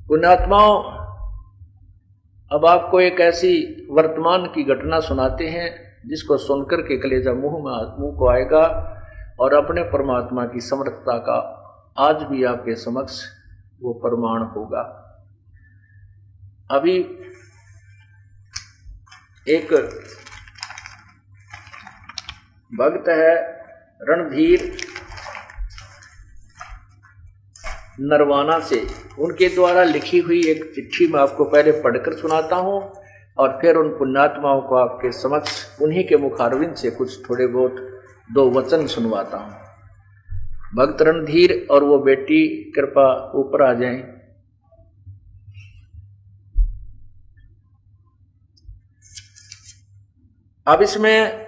पुण्यात्माओं, अब आपको एक ऐसी वर्तमान की घटना सुनाते हैं जिसको सुनकर के कलेजा मुंह को आएगा और अपने परमात्मा की समर्थता का आज भी आपके समक्ष वो प्रमाण होगा। अभी एक भक्त है रणधीर नरवाना से, उनके द्वारा लिखी हुई एक चिट्ठी मैं आपको पहले पढ़कर सुनाता हूं और फिर उन पुण्यात्माओं को आपके समक्ष उन्हीं के मुखारविंद से कुछ थोड़े बहुत दो वचन सुनवाता हूं। भक्त रणधीर और वो बेटी कृपा ऊपर आ जाएं। अब इसमें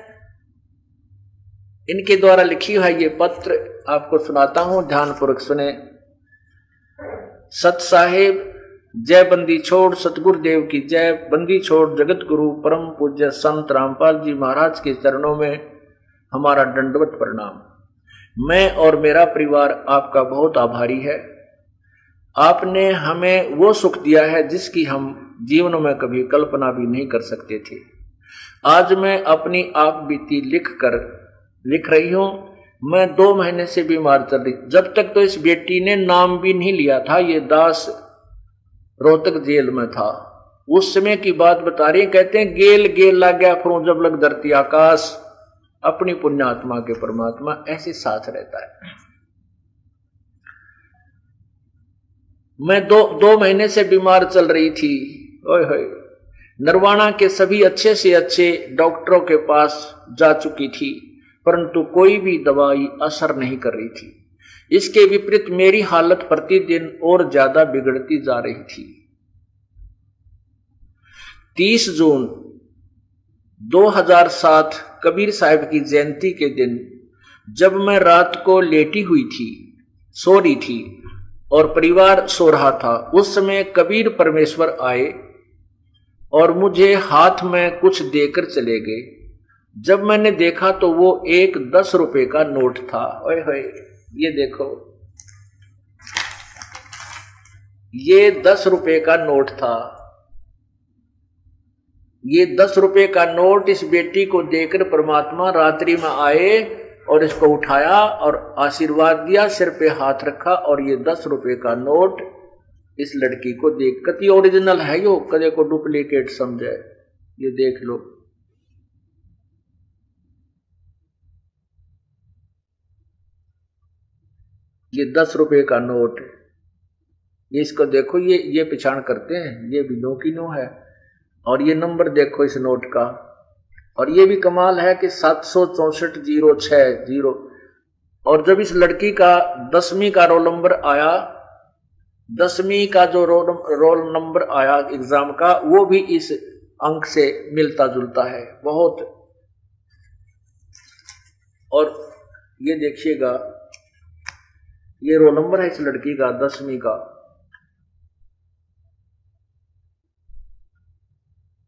इनके द्वारा लिखी हुई ये पत्र आपको सुनाता हूं, ध्यानपूर्वक सुने। सत साहेब जय, बंदी छोड़ सतगुरुदेव की जय। बंदी छोड़ जगत गुरु परम पूज्य संत रामपाल जी महाराज के चरणों में हमारा दंडवत प्रणाम। मैं और मेरा परिवार आपका बहुत आभारी है। आपने हमें वो सुख दिया है जिसकी हम जीवन में कभी कल्पना भी नहीं कर सकते थे। आज मैं अपनी आप बीती लिख रही हूं। मैं 2 महीने से बीमार चल रही, जब तक तो इस बेटी ने नाम भी नहीं लिया था। ये दास रोहतक जेल में था, उस समय की बात बता रही। कहते हैं गेल गेल लग गया फरू जब लग धरती आकाश। अपनी पुण्यात्मा के परमात्मा ऐसे साथ रहता है। मैं दो महीने से बीमार चल रही थी। ओए होए, नरवाना के सभी अच्छे से अच्छे डॉक्टरों के पास जा चुकी थी, परंतु कोई भी दवाई असर नहीं कर रही थी। इसके विपरीत मेरी हालत प्रतिदिन और ज्यादा बिगड़ती जा रही थी। 30 जून 2007 कबीर साहब की जयंती के दिन जब मैं रात को लेटी हुई थी, सो रही थी और परिवार सो रहा था, उस समय कबीर परमेश्वर आए और मुझे हाथ में कुछ देकर चले गए। जब मैंने देखा तो वो एक 10 रुपए का नोट था। ओए होए, ये देखो, ये 10 रुपए का नोट था। ये 10 रुपए का नोट इस बेटी को देकर परमात्मा रात्रि में आए और इसको उठाया और आशीर्वाद दिया, सिर पे हाथ रखा और ये 10 रुपए का नोट इस लड़की को देख, कति ओरिजिनल है यो, कदे को डुप्लीकेट समझे। ये देख लो, ये 10 रुपए का नोट। ये इसको देखो, ये पहचान करते हैं, ये भी नो की नो है। और ये नंबर देखो इस नोट का। और ये भी कमाल है कि 764,060। और जब इस लड़की का 10वीं का रोल नंबर आया, 10वीं का जो रोल नंबर आया एग्जाम का, वो भी इस अंक से मिलता जुलता है बहुत। और ये देखिएगा, ये रोल नंबर है इस लड़की का 10वीं का।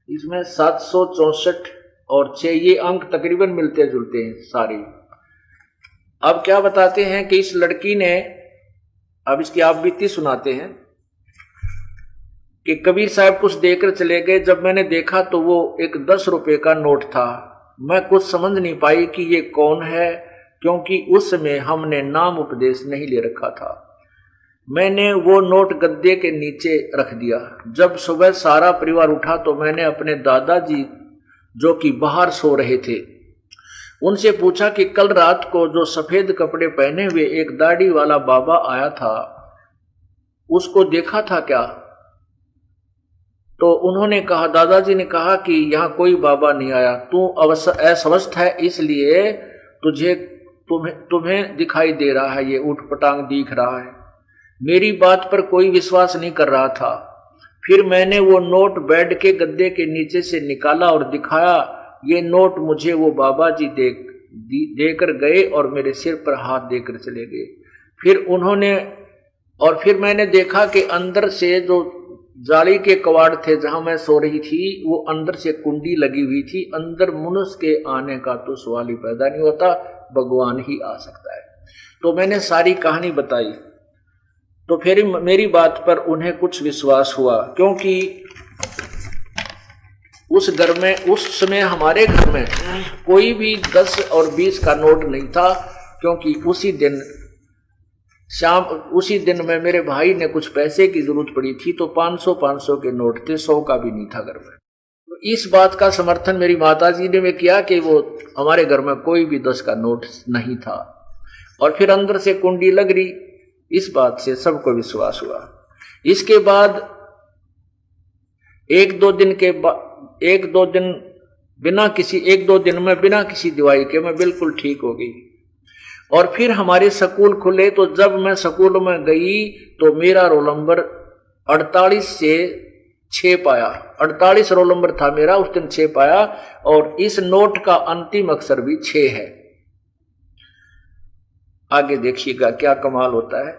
इसमें 764 और 6 ये अंक तकरीबन मिलते जुलते हैं सारे। अब क्या बताते हैं कि इस लड़की ने, अब इसकी आप बीती सुनाते हैं कि कबीर साहब कुछ देकर चले गए। जब मैंने देखा तो वो एक 10 रुपए का नोट था। मैं कुछ समझ नहीं पाई कि ये कौन है, क्योंकि उस समय हमने नाम उपदेश नहीं ले रखा था। मैंने वो नोट गद्दे के नीचे रख दिया। जब सुबह सारा परिवार उठा तो मैंने अपने दादाजी जो कि बाहर सो रहे थे उनसे पूछा कि कल रात को जो सफेद कपड़े पहने हुए एक दाढ़ी वाला बाबा आया था, उसको देखा था क्या? तो उन्होंने कहा, दादाजी ने कहा कि यहां कोई बाबा नहीं आया, तू अस्वस्थ है इसलिए तुम्हें दिखाई दे रहा है, ये उठपटांग दिख रहा है। मेरी बात पर कोई विश्वास नहीं कर रहा था। फिर मैंने वो नोट बेड के गद्दे के नीचे से निकाला और दिखाया। ये नोट मुझे वो बाबा जी देकर गए और मेरे सिर पर हाथ देकर चले गए। फिर मैंने देखा कि अंदर से जो जाली के कवाड़ थे जहां मैं सो रही थी, वो अंदर से कुंडी लगी हुई थी। अंदर मनुष्य के आने का तो सवाल ही पैदा नहीं होता, भगवान ही आ सकता है। तो मैंने सारी कहानी बताई। तो फिर मेरी बात पर उन्हें कुछ विश्वास हुआ, क्योंकि उस घर में, उस समय हमारे घर में कोई भी 10 और 20 का नोट नहीं था, क्योंकि उसी दिन में मेरे भाई ने कुछ पैसे की जरूरत पड़ी थी, तो 500 के नोट थे, 100 का भी नहीं था घर में। तो इस बात का समर्थन मेरी माताजी ने में किया कि वो हमारे घर में कोई भी 10 का नोट नहीं था। और फिर अंदर से कुंडी लग रही, इस बात से सबको विश्वास हुआ। इसके बाद एक दो दिन में बिना किसी दवाई के मैं बिल्कुल ठीक हो गई। और फिर हमारे स्कूल खुले, तो जब मैं स्कूल में गई तो मेरा रोल नंबर 48 से 6 पाया। 48 रोल नंबर था मेरा, उस दिन 6 पाया। और इस नोट का अंतिम अक्षर भी 6 है। आगे देखिएगा क्या कमाल होता है।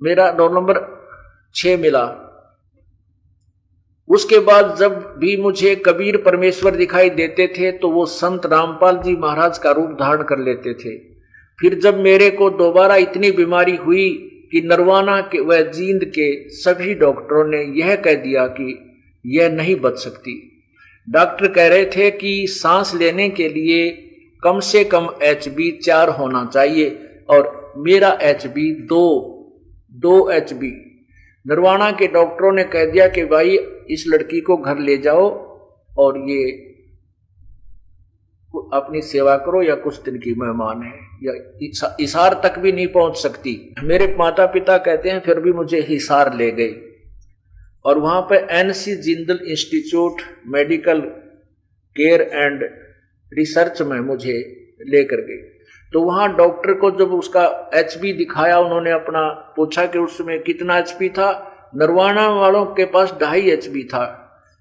मेरा रोल नंबर 6 मिला। उसके बाद जब भी मुझे कबीर परमेश्वर दिखाई देते थे तो वो संत रामपाल जी महाराज का रूप धारण कर लेते थे। फिर जब मेरे को दोबारा इतनी बीमारी हुई कि नरवाना के व जींद के सभी डॉक्टरों ने यह कह दिया कि यह नहीं बच सकती। डॉक्टर कह रहे थे कि सांस लेने के लिए कम से कम HB 4 होना चाहिए, और मेरा HB 2 HB। नरवाना के डॉक्टरों ने कह दिया कि भाई इस लड़की को घर ले जाओ और ये अपनी सेवा करो, या कुछ दिन की मेहमान है, या हिसार तक भी नहीं पहुंच सकती। मेरे माता पिता कहते हैं फिर भी मुझे हिसार ले गए, और वहां पे NC Jindal institute medical care and research में मुझे लेकर गए। तो वहां डॉक्टर को जब उसका HB दिखाया, उन्होंने अपना पूछा कि उसमें कितना HP था। नरवाना वालों के पास 2.5 HP था।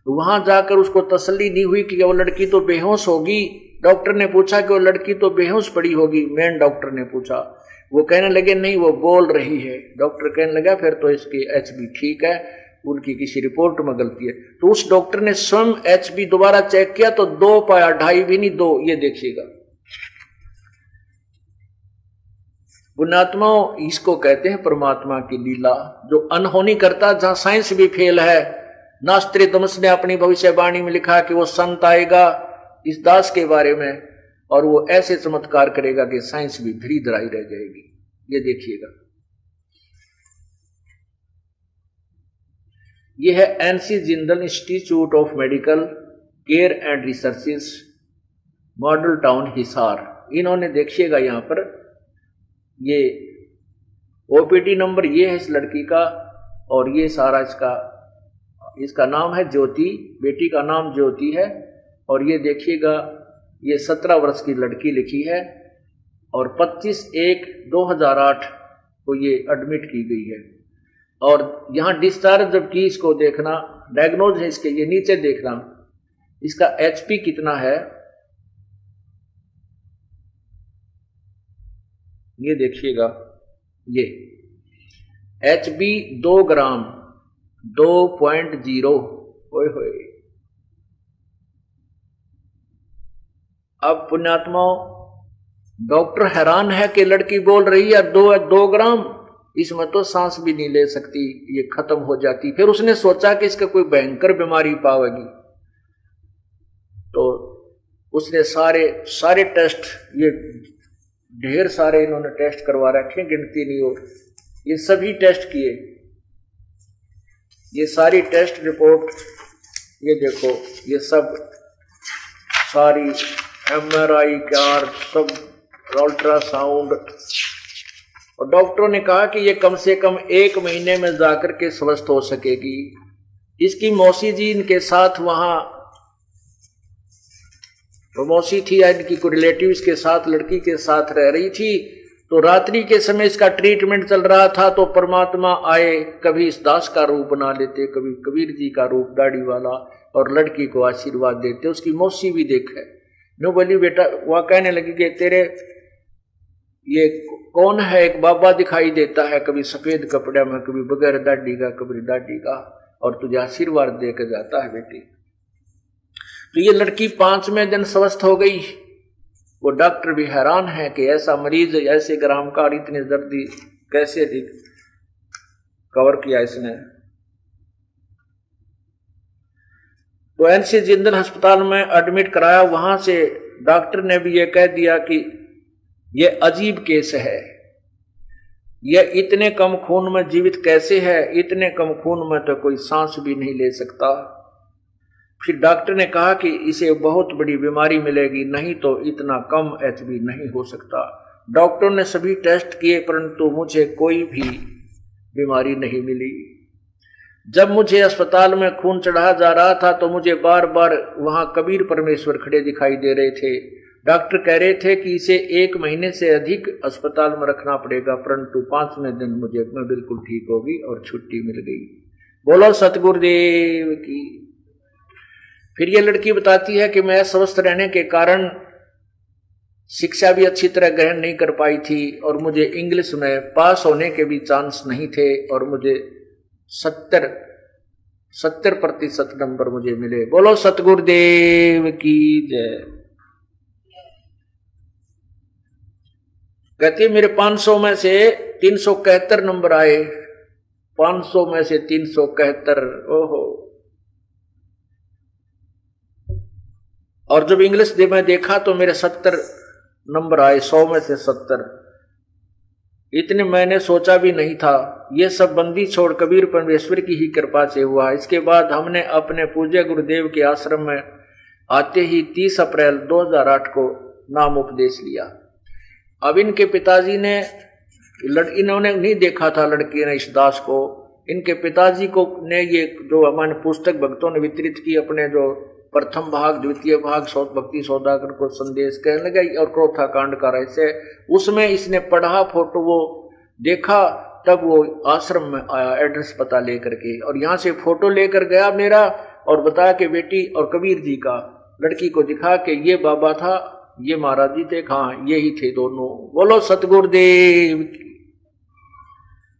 तो वहां जाकर उसको तसल्ली नहीं हुई कि वो लड़की तो बेहोश होगी। डॉक्टर ने पूछा कि वो लड़की तो बेहोश पड़ी होगी, मेन डॉक्टर ने पूछा। वो कहने लगे नहीं, वो बोल रही है। डॉक्टर कहने लगा फिर तो इसकी HB ठीक है, उनकी किसी रिपोर्ट में गलती है। तो उस डॉक्टर ने स्वयं HB दोबारा चेक किया तो 2 पाया, 2.5 भी नहीं, 2। ये देखिएगा पुण्यात्माओं, इसको कहते हैं परमात्मा की लीला, जो अनहोनी करता, जहां साइंस भी फेल है। नास्त्रिदमस ने अपनी भविष्यवाणी में लिखा कि वो संत आएगा इस दास के बारे में, और वो ऐसे चमत्कार करेगा कि साइंस भी धीरे धराई रह जाएगी। ये देखिएगा, ये है NC Jindal institute of medical care and researches, model town Hisar. इन्होंने देखिएगा यहां पर ये OPD नंबर ये है इस लड़की का, और ये सारा इसका नाम है ज्योति, बेटी का नाम ज्योति है। और ये देखिएगा ये 17 वर्ष की लड़की लिखी है, और 25/1/2008 को ये एडमिट की गई है। और यहाँ डिस्चार्ज जब की, इसको देखना, डायग्नोज है इसके, ये नीचे देखना इसका HP कितना है। ये देखिएगा, ये HB 2 ग्राम 2.0। ओए होए। अब पुण्यात्माओं, डॉक्टर हैरान है कि लड़की बोल रही है 2 ग्राम, इसमें तो सांस भी नहीं ले सकती, ये खत्म हो जाती। फिर उसने सोचा कि इसका कोई भयंकर बीमारी पावेगी, तो उसने सारे टेस्ट, ये ढेर सारे इन्होंने टेस्ट करवा रखे, गिनती नहीं हो, ये सभी टेस्ट किए। ये सारी टेस्ट रिपोर्ट, ये देखो, ये सब सारी MRI कार, सब अल्ट्रासाउंड। और डॉक्टरों ने कहा कि ये कम से कम 1 महीने में जाकर के स्वस्थ हो सकेगी। इसकी मौसी जी इनके साथ वहां, मौसी थी या इनकी कोई रिलेटिव्स के साथ, लड़की के साथ रह रही थी। तो रात्रि के समय इसका ट्रीटमेंट चल रहा था, तो परमात्मा आए, कभी इस दास का रूप बना लेते, कभी कबीर जी का रूप दाढ़ी वाला, और लड़की को आशीर्वाद देते। उसकी मौसी भी देखे, नो बोली बेटा, वह कहने लगी कि तेरे ये कौन है, एक बाबा दिखाई देता है, कभी सफेद कपड़े में, कभी बगैर दाढ़ी का, कभी दाढ़ी का, और तुझे आशीर्वाद देकर जाता है बेटी। तो ये लड़की 5वें दिन स्वस्थ हो गई। वो डॉक्टर भी हैरान है कि ऐसा मरीज, ऐसे ग्राम का और इतनी दर्दी कैसे कवर किया इसने। तो एनसी जिंदल अस्पताल में एडमिट कराया। वहां से डॉक्टर ने भी ये कह दिया कि ये अजीब केस है, ये इतने कम खून में जीवित कैसे है, इतने कम खून में तो कोई सांस भी नहीं ले सकता। फिर डॉक्टर ने कहा कि इसे बहुत बड़ी बीमारी मिलेगी, नहीं तो इतना कम एचबी नहीं हो सकता। डॉक्टर ने सभी टेस्ट किए परंतु मुझे कोई भी बीमारी नहीं मिली। जब मुझे अस्पताल में खून चढ़ाया जा रहा था तो मुझे बार बार वहां कबीर परमेश्वर खड़े दिखाई दे रहे थे। डॉक्टर कह रहे थे कि इसे 1 महीने से अधिक अस्पताल में रखना पड़ेगा, परंतु 5वें दिन मैं बिल्कुल ठीक होगी और छुट्टी मिल गई। बोलो सतगुरुदेव की। फिर ये लड़की बताती है कि मैं स्वस्थ रहने के कारण शिक्षा भी अच्छी तरह ग्रहण नहीं कर पाई थी और मुझे इंग्लिश में पास होने के भी चांस नहीं थे और मुझे 70% नंबर मुझे मिले। बोलो सतगुरुदेव की जय। कहती मेरे 500 में से 371 नंबर आए, 500 में से 371। ओहो। और जब इंग्लिश में देखा तो मेरे 70 नंबर आए, 100 में से 70। इतने मैंने सोचा भी नहीं था। ये सब बंदी छोड़ कबीर परमेश्वर की ही कृपा से हुआ। इसके बाद हमने अपने पूज्य गुरुदेव के आश्रम में आते ही 30 अप्रैल 2008 को नाम उपदेश लिया। अब इनके पिताजी ने इन्होंने नहीं देखा था लड़की ने इस दास को। इनके पिताजी को ने ये जो हमारे पुस्तक भक्तों ने वितरित की, अपने जो प्रथम भाग, द्वितीय भाग, भक्ति सौदागर को संदेश कहने लगे और क्रोथा कांड का रहस्य, उसमें इसने पढ़ा, फोटो वो देखा, तब वो आश्रम में आया एड्रेस पता लेकर के और यहाँ से फोटो लेकर गया मेरा और बताया कि बेटी और कबीर जी का, लड़की को दिखा कि ये बाबा था, ये महाराज जी थे, हाँ यही थे दोनों। बोलो सतगुरुदेव की।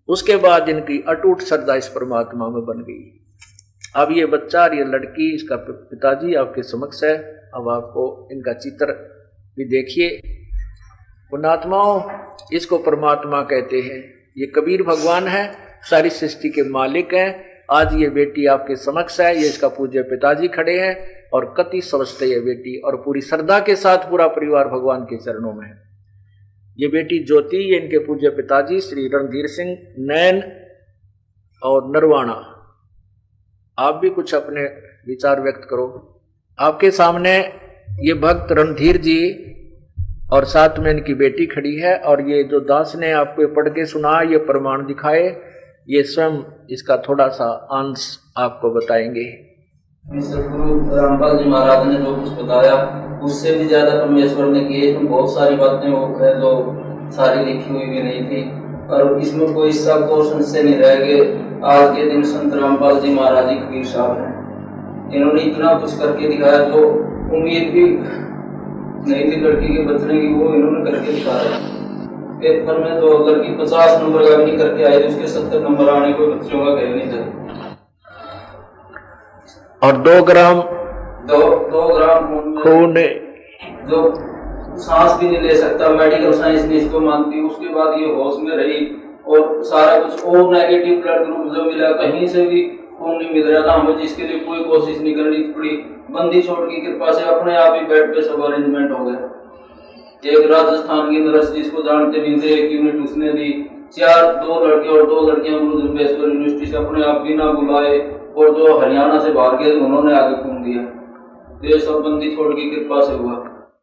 उसके बाद इनकी अटूट श्रद्धा इस परमात्मा में बन गई। अब ये बच्चा और ये लड़की, इसका पिताजी आपके समक्ष है। अब आपको इनका चित्र भी देखिए। पुण्यात्माओं, इसको परमात्मा कहते हैं। ये कबीर भगवान है, सारी सृष्टि के मालिक हैं। आज ये बेटी आपके समक्ष है, ये इसका पूज्य पिताजी खड़े हैं और कति समझते ये बेटी और पूरी श्रद्धा के साथ पूरा परिवार भगवान के चरणों में है। ये बेटी ज्योति, ये इनके पूज्य पिताजी श्री रणधीर सिंह नैन और नरवाणा। आप भी कुछ अपने विचार व्यक्त करो। आपके सामने ये भक्त रणधीर जी और साथ में इनकी बेटी खड़ी है और ये जो दास ने आपको पढ़ के सुना, ये प्रमाण दिखाए, ये स्वयं इसका थोड़ा सा अंश आपको बताएंगे। सतगुरु रामपाल जी महाराज ने जो कुछ बताया उससे भी ज्यादा परमेश्वर ने किए। इसमें बहुत सारी बातें वो है जो सारी लिखी हुई भी नहीं थी और इसमें कोई हिस्सा क्वेश्चन से नहीं रह गए। आज के दिन संत रामपाल जी महाराज जी कबीर साहब हैं, इन्होंने इतना कुछ करके दिखाया जो उम्मीद भी नहीं थी लड़की के बचने की, वो इन्होंने करके दिखाया। पेपर में तो लड़की 50 नंबर का भी नहीं करके आई, उसके 70 नंबर आने को बच्चों का कह नहीं था। और 2 ग्राम खून जो सांस भी नहीं ले सकता, मेडिकल साइंस ने इसको मानती। उसके बाद ये होश में रही और सारा कुछ ओ नेगेटिव ब्लड ग्रुप जो मिला, कहीं से भी खून नहीं मिल रहा था हमें, जिसके लिए कोई कोशिश नहीं करनी पड़ी। बंदी छोड़ की कृपा से अपने आप ही बेड पे सब अरेंजमेंट हो गया। एक राजस्थान की नर्स जिसको जानते भी थे, एक यूनिट उसने दी, 2 लड़के और 2 लड़कियां गुरुदेव यूनिवर्सिटी से अपने आप बिना बुलाए, और जो हरियाणा से बाहर गए उन्होंने आगे खून दिया। ये सब बंदी छोड़ की कृपा से हुआ।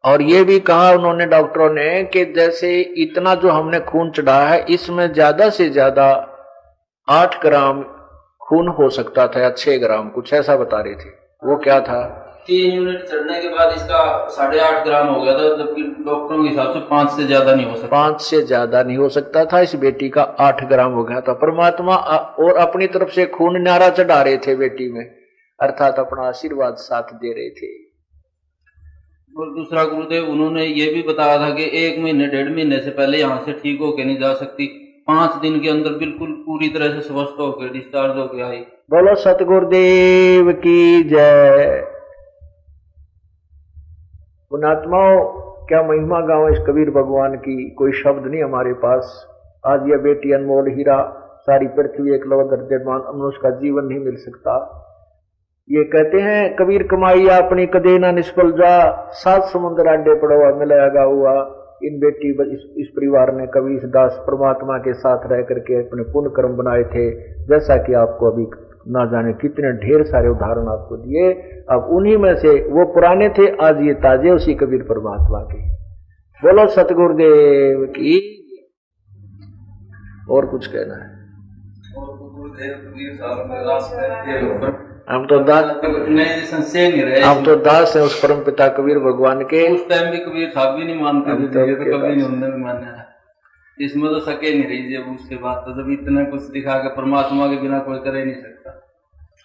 और ये भी कहा उन्होंने डॉक्टरों ने कि जैसे इतना जो हमने खून चढ़ाया है, इसमें ज्यादा से ज्यादा 8 ग्राम खून हो सकता था या 6 ग्राम, कुछ ऐसा बता रहे थे। वो क्या था? 3 यूनिट चढ़ने के बाद इसका 8.5 ग्राम हो गया था, जबकि डॉक्टरों के हिसाब से 5 से ज्यादा नहीं हो सकता। 5 से ज्यादा नहीं हो सकता था। इस बेटी का 8 ग्राम हो गया था। परमात्मा और अपनी तरफ से खून नारा चढ़ा रहे थे बेटी में, अर्थात अपना आशीर्वाद साथ दे रहे थे। और दूसरा गुरुदेव उन्होंने ये भी बताया था कि 1 महीने 1.5 महीने से पहले यहाँ से ठीक होके नहीं जा सकती, 5 दिन के अंदर बिल्कुल पूरी तरह से स्वस्थ होकर डिस्चार्ज होके आई। बोलो सतगुरुदेव की जय। पुण्यात्माओं, क्या महिमा गाओ इस कबीर भगवान की, कोई शब्द नहीं हमारे पास। आज यह बेटी अनमोल हीरा, सारी पृथ्वी एक लव दर्जमान, मनुष्य का जीवन नहीं मिल सकता। ये कहते हैं कबीर कमाई अपनी कदे ना निष्फल जा, 7 समुद्र आडे पड़वा मिलाया हुआ। इन बेटी इस परिवार ने कबीर दास परमात्मा के साथ रह करके अपने पुण्य कर्म बनाए थे, जैसा कि आपको अभी ना जाने कितने ढेर सारे उदाहरण आपको दिए। अब उन्हीं में से वो पुराने थे, आज ये ताजे उसी कबीर परमात्मा के। बोलो सतगुरुदेव की। और कुछ कहना है? हम तो दास है उस परम पिता कबीर भगवान के। उस टाइम भी कबीर साहब भी नहीं मानते थे, ये तो कभी नहीं उन्होंने भी माना है। इसमें तो सके नहीं रही जब उसके बाद तो जब इतना कुछ दिखा के परमात्मा के बिना कोई कर ही नहीं सकता।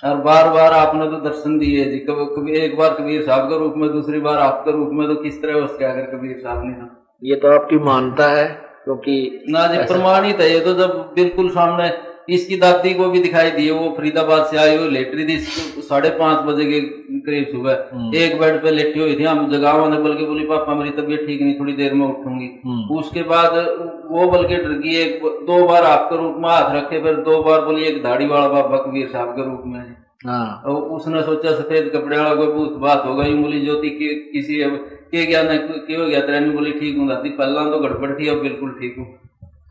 और बार बार आपने तो दर्शन दिए जी, कभी एक बार कबीर साहब के रूप में, दूसरी बार आपके रूप में, तो किस तरह उसके आगे कबीर साहब नहीं था। ये तो आपकी मानता है क्योंकि ना जी प्रमाणित है ये तो। जब बिल्कुल सामने इसकी दादी को भी दिखाई दिए, वो फरीदाबाद से आई हुई लेट रही थी 5:30 बजे के करीब सुबह, एक बेड पे लेटी हुई थी। हम जगाओ ने बल्कि बोली पापा मेरी तबीयत ठीक नहीं, थोड़ी देर में उठूंगी। उसके बाद वो बल्कि डर गई, 2 बार आपके रूप में हाथ रखे, फिर 2 बार बोली एक दाढ़ी वाला बाबा कबीर साहब के रूप में। और उसने सोचा सफेद कपड़े वाला कोई भूत बात होगा। बोली ज्योति के किसी के ज्ञान क्यों गया तेरा? बोली ठीक हूँ दादी, पहला तो गड़बड़ थी, अब बिल्कुल ठीक हूँ।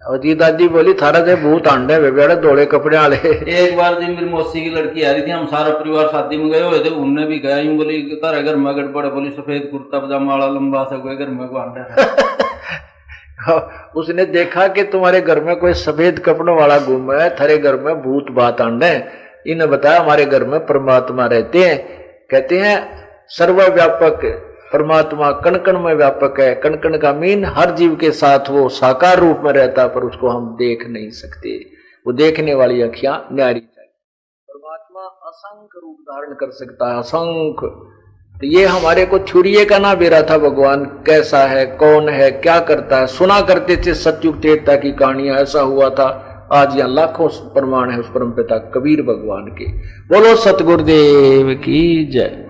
और जी दादी बोली थारा से भूत आंडे बेबेड़े धोले कपड़े वाले। एक बार जी मेरी मौसी की लड़की आ रही थी, हम सारा परिवार शादी में गए हुए थे, उनने भी गया। यूं बोली तारा घर में गड़बड़, बोली सफेद कुर्ता पजामा वाला लंबा सा कोई घर में को आंडा। उसने देखा कि तुम्हारे घर में कोई सफेद कपड़ों वाला घूम है, थारे घर में भूत बात आंडे। इन्हें बताया हमारे घर में परमात्मा रहते हैं। कहते हैं सर्वव्यापक परमात्मा कण कण में व्यापक है। कण कण का मीन हर जीव के साथ वो साकार रूप में रहता, पर उसको हम देख नहीं सकते। वो देखने वाली अखियां न्यारी चाहिए। परमात्मा असंख्य रूप धारण कर सकता है, असंख्य। तो ये हमारे को छुरिये का ना बेरा था भगवान कैसा है, कौन है, क्या करता है। सुना करते थे सतयुग त्रेता की कहानियां, ऐसा हुआ था। आज यहाँ लाखों प्रमाण है उस परम पिता कबीर भगवान के। बोलो सतगुरुदेव की जय।